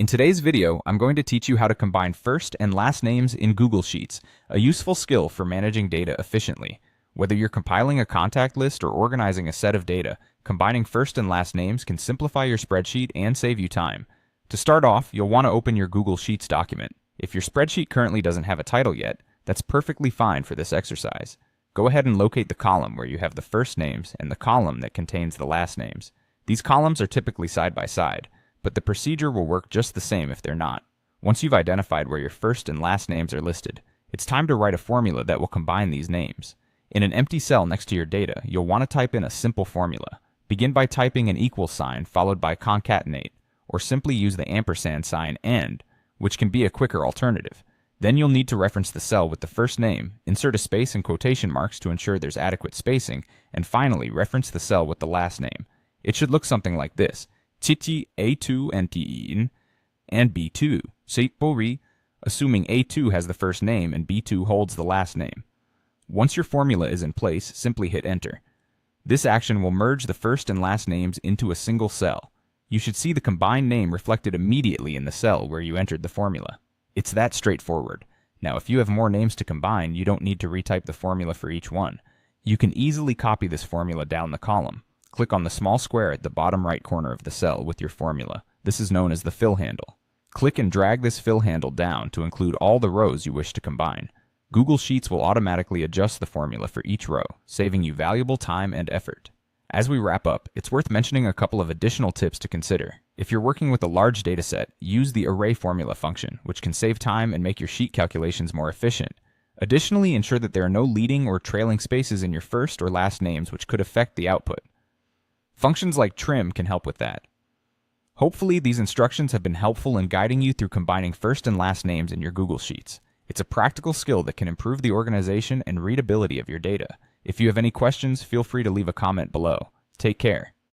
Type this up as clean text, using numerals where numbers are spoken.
In today's video, I'm going to teach you how to combine first and last names in Google Sheets, a useful skill for managing data efficiently. Whether you're compiling a contact list or organizing a set of data, combining first and last names can simplify your spreadsheet and save you time. To start off, you'll want to open your Google Sheets document. If your spreadsheet currently doesn't have a title yet, that's perfectly fine for this exercise. Go ahead and locate the column where you have the first names and the column that contains the last names. These columns are typically side by side, but the procedure will work just the same if they're not. Once you've identified where your first and last names are listed, it's time to write a formula that will combine these names. In an empty cell next to your data, you'll want to type in a simple formula. Begin by typing an equal sign followed by concatenate, or simply use the ampersand sign AND, which can be a quicker alternative. Then you'll need to reference the cell with the first name, insert a space and quotation marks to ensure there's adequate spacing, and finally reference the cell with the last name. It should look something like this: Chichi A2 NTEN and B2, Seipori, assuming A2 has the first name and B2 holds the last name. Once your formula is in place, simply hit enter. This action will merge the first and last names into a single cell. You should see the combined name reflected immediately in the cell where you entered the formula. It's that straightforward. Now, if you have more names to combine, you don't need to retype the formula for each one. You can easily copy this formula down the column. Click on the small square at the bottom right corner of the cell with your formula. This is known as the fill handle. Click and drag this fill handle down to include all the rows you wish to combine. Google Sheets will automatically adjust the formula for each row, saving you valuable time and effort. As we wrap up, it's worth mentioning a couple of additional tips to consider. If you're working with a large dataset, use the array formula function, which can save time and make your sheet calculations more efficient. Additionally, ensure that there are no leading or trailing spaces in your first or last names which could affect the output. Functions like trim can help with that. Hopefully, these instructions have been helpful in guiding you through combining first and last names in your Google Sheets. It's a practical skill that can improve the organization and readability of your data. If you have any questions, feel free to leave a comment below. Take care.